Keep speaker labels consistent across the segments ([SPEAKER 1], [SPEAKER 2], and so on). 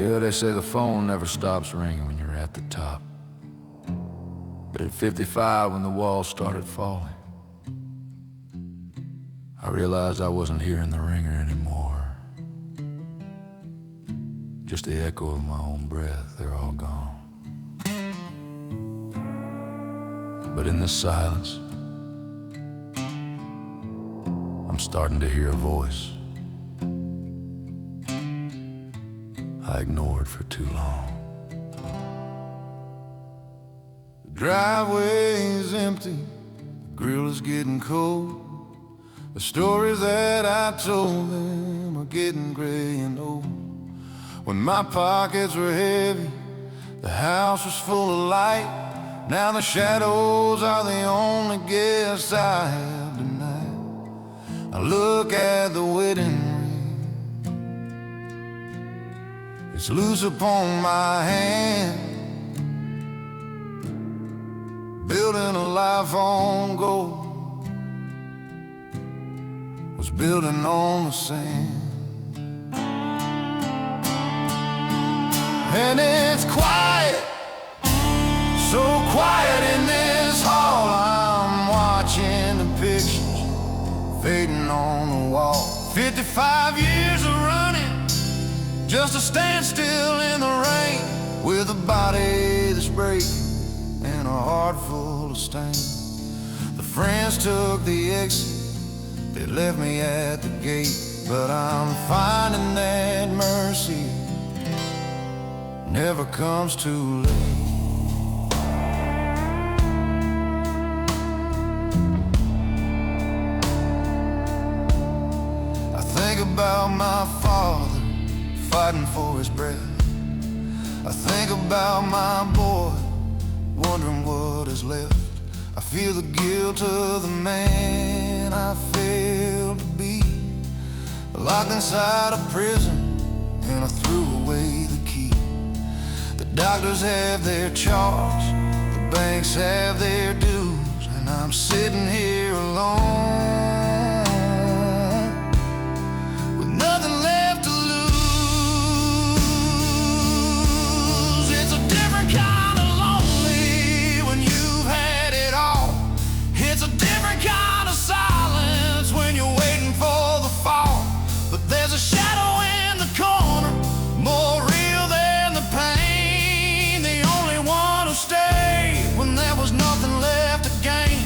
[SPEAKER 1] Yeah, they say the phone never stops ringing when you're at the top. But at 55, when the walls started falling, I realized I wasn't hearing the ringer anymore. Just the echo of my own breath, they're all gone. But in this silence, I'm starting to hear a voice I ignored for too long. The driveway's empty, the grill is getting cold. The stories that I told them are getting gray and old. When my pockets were heavy, the house was full of light. Now the shadows are the only guests I have tonight. I look at the wedding ring, it's loose upon my hand. Building a life on gold was building on the sand. And it's quiet, so quiet in this hall. I'm watching the pictures fading on the wall. 55 years of running, just to stand still in the rain, with a body that's breaking and a heart full of stains. The friends took the exit, they left me at the gate. But I'm finding that mercy never comes too late. I think about my father fighting for his breath. I think about my boy wondering what is left. I feel the guilt of the man I failed to be, locked inside a prison and I threw away the key. The doctors have their charge, the banks have their dues, and I'm sitting here alone with nothing left to lose. It's a different kind of lonely when you've had it all. It's a different kind of silence when you're waiting for the fall. But there's a shadow in the corner, more real than the pain. The only one who stayed when there was nothing left to gain.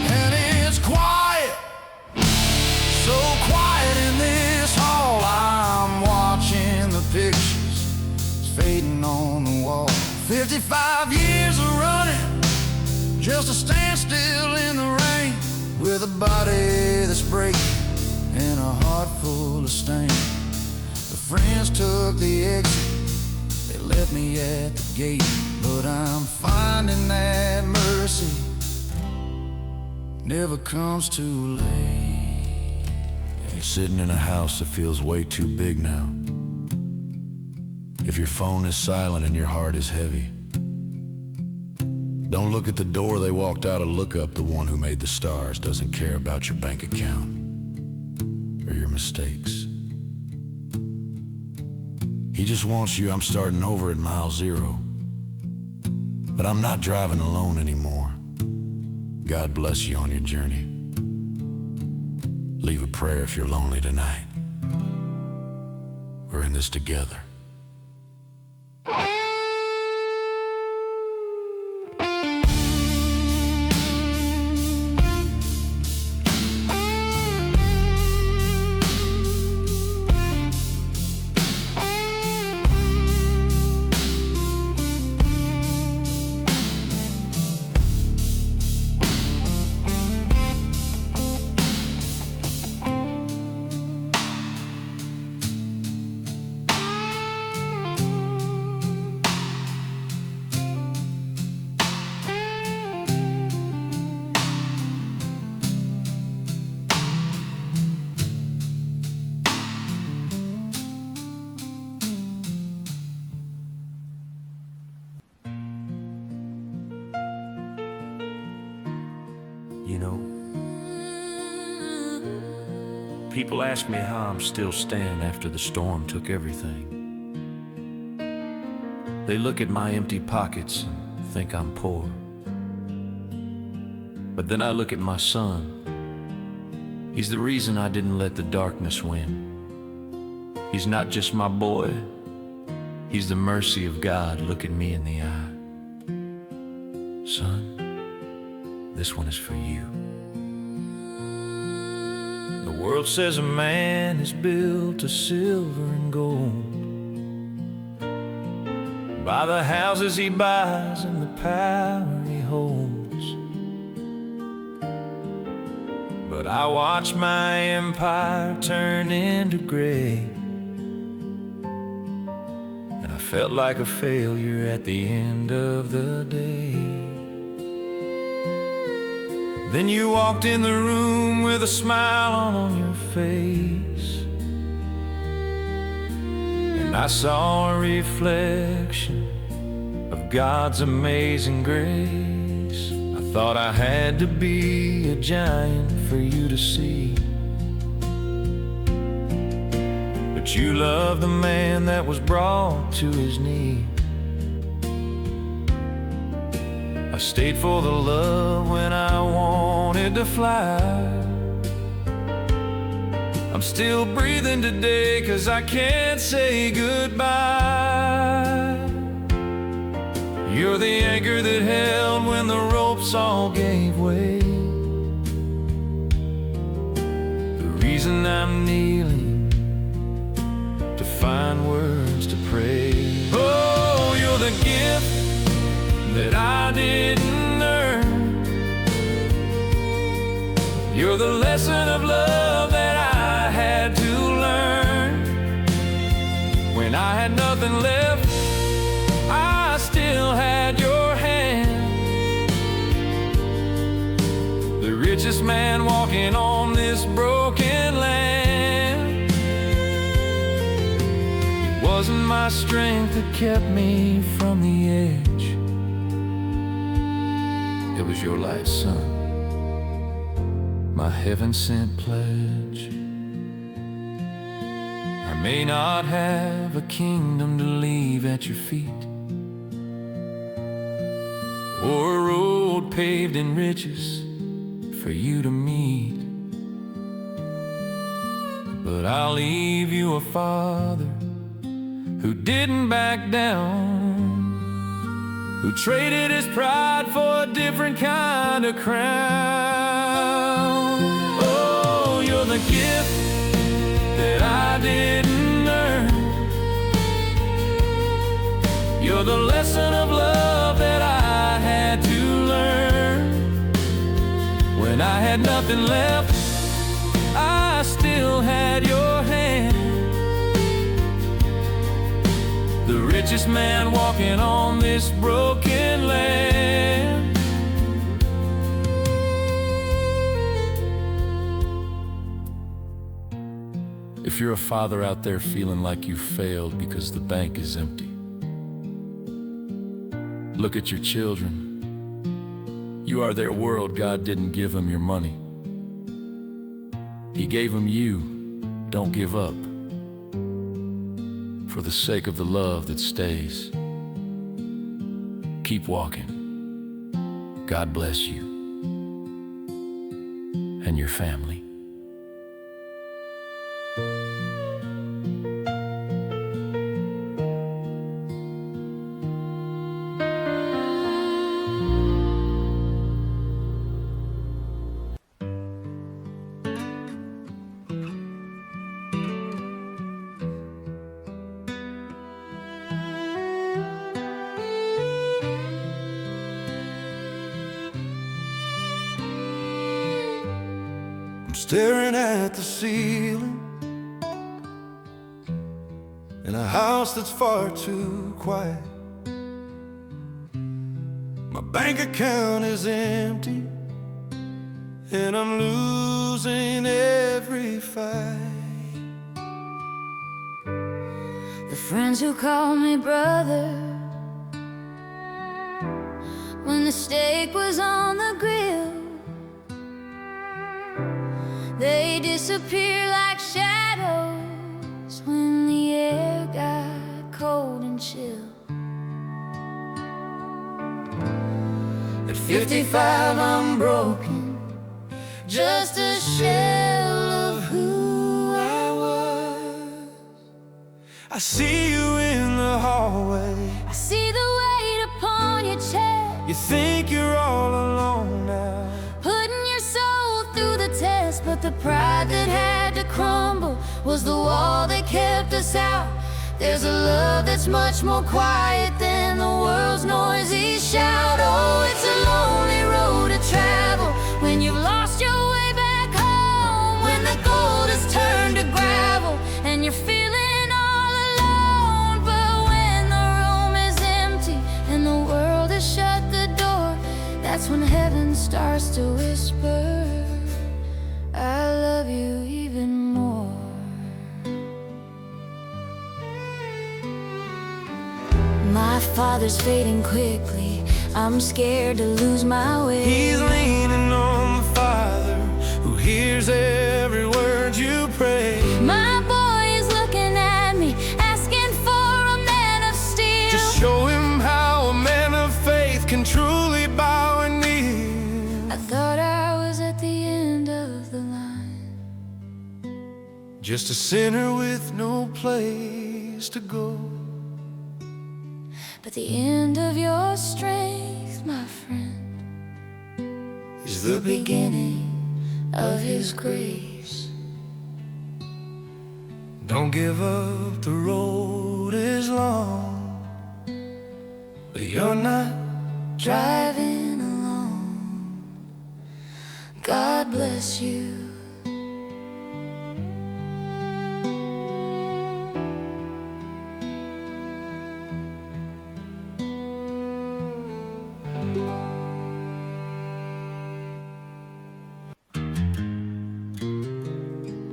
[SPEAKER 1] And it's quiet, so quiet in this hall. I'm watching the pictures fading on the wall. 55 years of running, just to stand still in the rain, with a body that's breaking and a heart full of stain. The friends took the exit, they left me at the gate. But I'm finding that mercy never comes too late. You're sitting in a house that feels way too big now. If your phone is silent and your heart is heavy, don't look at the door they walked out of. Look up. The one who made the stars doesn't care about your bank account or your mistakes. He just wants you. I'm starting over at mile zero, but I'm not driving alone anymore. God bless you on your journey. Leave a prayer if you're lonely tonight. We're in this together.
[SPEAKER 2] People ask me how I'm still standing after the storm took everything. They look at my empty pockets and think I'm poor. But then I look at my son. He's the reason I didn't let the darkness win. He's not just my boy. He's the mercy of God looking me in the eye. Son, this one is for you. The world says a man is built of silver and gold, by the houses he buys and the power he holds. But I watched my empire turn into gray, and I felt like a failure at the end of the day. Then you walked in the room with a smile on your face, and I saw a reflection of God's amazing grace. I thought I had to be a giant for you to see, but you loved the man that was brought to his knees. I stayed for the love when I wanted to fly. I'm still breathing today 'cause I can't say goodbye. You're the anchor that held when the ropes all gave way, the reason I'm kneeling to find words to pray. Oh, you're the gift that I didn't earn. You're the lesson of love that I had to learn. When I had nothing left, I still had your hand. The richest man walking on this broken land. It wasn't my strength that kept me from the edge. It was your light, son, my heaven-sent pledge. I may not have a kingdom to leave at your feet, or a road paved in riches for you to meet, but I'll leave you a father who didn't back down, who traded his pride for a different kind of crown. Oh, you're the gift that I didn't earn. You're the lesson of love that I had to learn. When I had nothing left, I still had your hand. The richest man walking on this broken land. If you're a father out there feeling like you failed because the bank is empty, look at your children. You are their world. God didn't give them your money. He gave them you. Don't give up. For the sake of the love that stays, keep walking. God bless you and your family.
[SPEAKER 1] Staring at the ceiling in a house that's far too quiet. My bank account is empty and I'm losing every fight.
[SPEAKER 3] The friends who call me brother, when the steak was on the grill, they disappear like At 55 I'm broken, just a shell of who I was.
[SPEAKER 2] I see you in the hallway.
[SPEAKER 3] I see the weight upon your chest.
[SPEAKER 2] You think you're all alone now,
[SPEAKER 3] Putting your soul through the test, but the pride that had to crumble was the wall that kept us out. There's a love that's much more quiet than the world's noisy shout. Oh, it's a lonely road to travel when you've lost your way back home, when the gold has turned to gravel and you're feeling all alone. But when the room is empty and the world has shut the door, that's when heaven starts to whisper, I love you even more. My father's fading quickly, I'm scared to lose my way.
[SPEAKER 2] he's leaning on the Father who hears every word you pray.
[SPEAKER 3] My boy is looking at me, asking for a man of steel.
[SPEAKER 2] Just show him how a man of faith can truly bow and kneel.
[SPEAKER 3] I thought I was at the end of the line,
[SPEAKER 2] Just a sinner with no place to go.
[SPEAKER 3] but the end of your strength, my friend,
[SPEAKER 2] Is
[SPEAKER 3] the beginning of His grace.
[SPEAKER 2] Don't give up, the road is long, but you're not.
[SPEAKER 3] Driving alone, God bless you.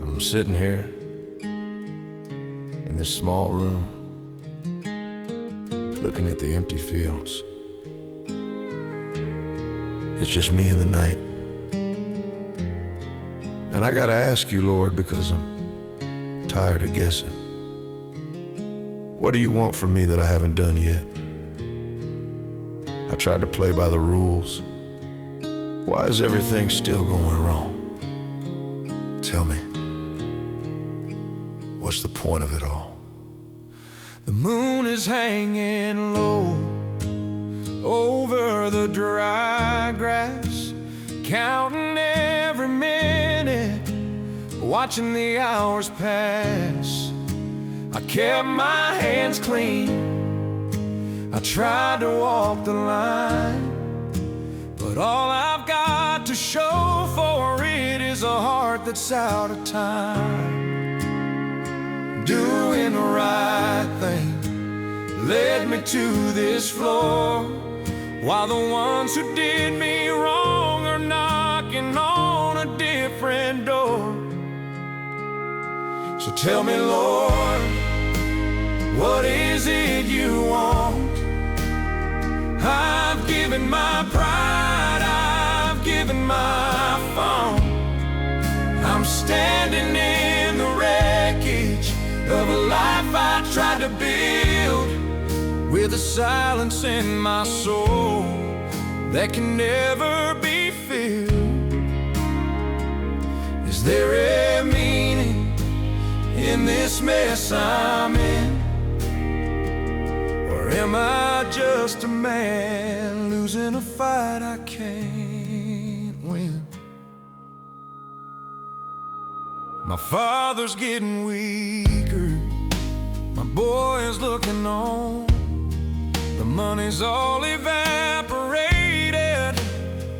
[SPEAKER 2] I'm sitting here in this small room, looking at the empty fields. It's just me and the night. And I gotta ask you, Lord, because I'm tired of guessing. What do you want from me that I haven't done yet? I tried to play by the rules. Why is everything still going wrong? Tell me, what's the point of it all? The moon is hanging low over the dry grass, counting every minute, watching the hours pass. I kept my hands clean, I tried to walk the line, but all I've got to show for it is a heart that's out of time. Doing the right thing led me to this floor, while the ones who did me wrong are knocking on a different door. So tell me, Lord, what is it you want? I've given my pride, I've given my phone. I'm standing in the wreckage of a life I tried to build, with a silence in my soul that can never be filled. Is there a meaning in this mess I'm in? Or am I just a man losing a fight I can't win? My father's getting weaker, my boy is looking on. The money's all evaporated,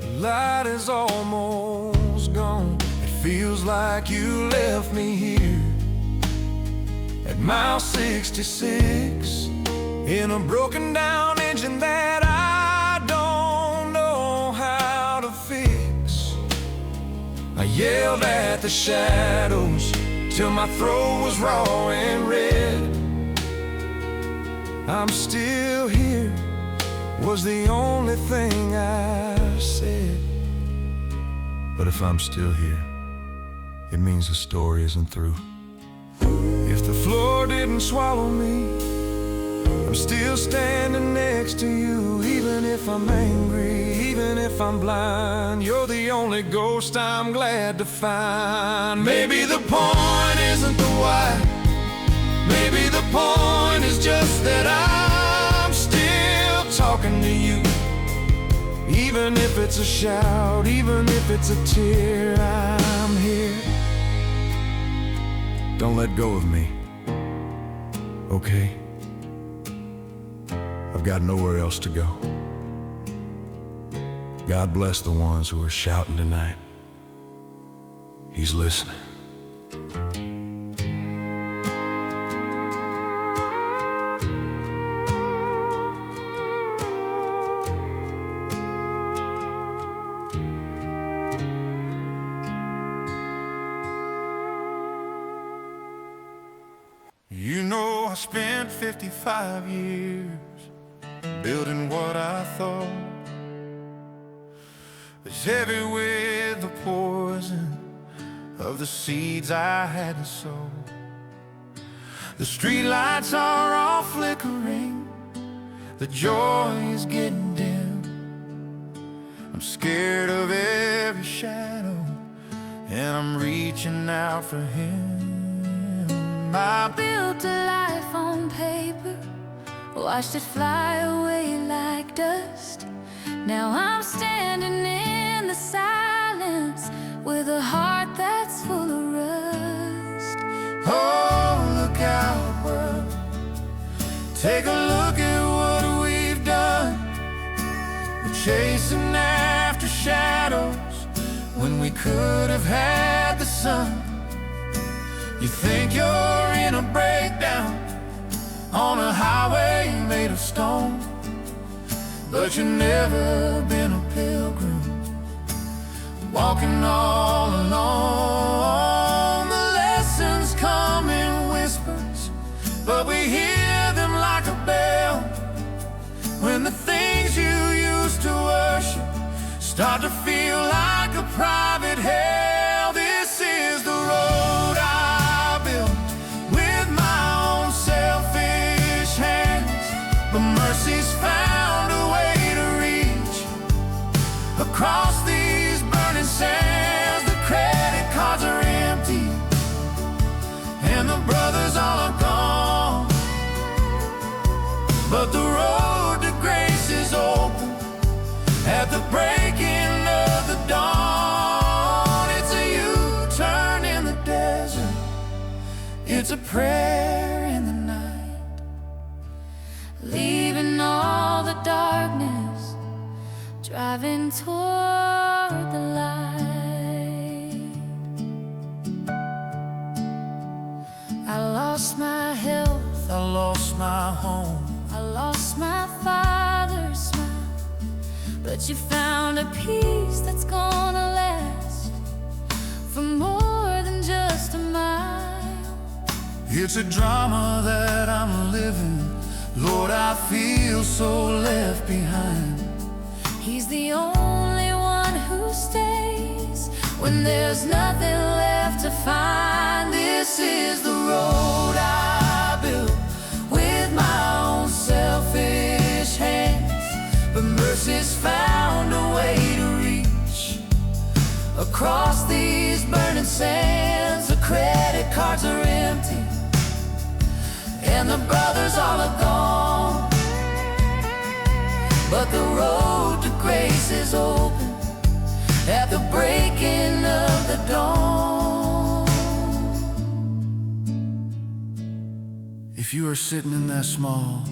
[SPEAKER 2] the light is almost gone. It feels like you left me here at mile 66, in a broken down engine that I don't know how to fix. I yelled at the shadows till my throat was raw and red. I'm still here was the only thing I said. But if I'm still here, it means the story isn't through. If the floor didn't swallow me, I'm still standing next to you, even if I'm angry, even if I'm blind. You're the only ghost I'm glad to find. Maybe the point isn't the why. Maybe the point is just that I'm still talking to you. Even if it's a shout, even if it's a tear, I'm here. Don't let go of me, okay? I've got nowhere else to go. God bless the ones who are shouting tonight. He's listening.
[SPEAKER 1] You know, I spent 55 years building what I thought was heavy with the poison of the seeds I had to sow. The streetlights are all flickering, the joy is getting dim. I'm scared of every shadow, and I'm reaching out for him.
[SPEAKER 3] I built a life on paper, watched it fly away like dust. Now I'm standing in the silence with a heart that's full of rust.
[SPEAKER 1] Oh, look out, world. Take a look at what we've done. We're chasing after shadows when we could have had the sun. You think you're in a breakdown on a highway made of stone, but you've never been a pilgrim walking all alone. The lessons come in whispers, but we hear them like a bell when the things you used to worship start to feel like a private hell. This is the road I built with my own selfish hands, but mercy's found a way to reach across these burning sands. The credit cards are empty and the brothers all are gone, but the road to grace is open at the breaking of the dawn. It's a U-turn in the desert, it's a prayer in the night, leaving all the darkness, driving toward the light. I lost my health, I lost my home, I lost my father's smile, but you found a peace that's gonna last for more than just a mile. It's a drama that I'm living, Lord, I feel so left behind.
[SPEAKER 3] He's the only one who stays when there's nothing left to find. This is the road I built with my own selfish hands, but mercy's found a way to reach across these burning sands. The credit cards are empty and the brothers all are gone, but the road to grace is open at the breaking of the dawn.
[SPEAKER 1] If you are sitting in that small,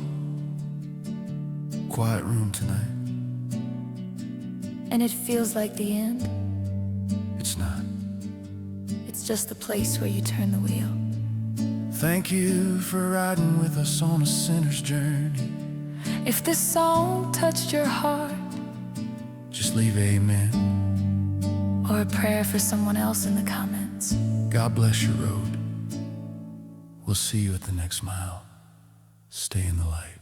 [SPEAKER 1] quiet room tonight,
[SPEAKER 3] And it feels like the end,
[SPEAKER 1] it's not.
[SPEAKER 3] it's just the place where you turn the wheel.
[SPEAKER 1] Thank you for riding with us on a sinner's journey.
[SPEAKER 3] If this song touched your heart,
[SPEAKER 1] Just leave amen.
[SPEAKER 3] or a prayer for someone else in the comments,
[SPEAKER 1] God bless your road. We'll see you at the next mile. Stay in the light.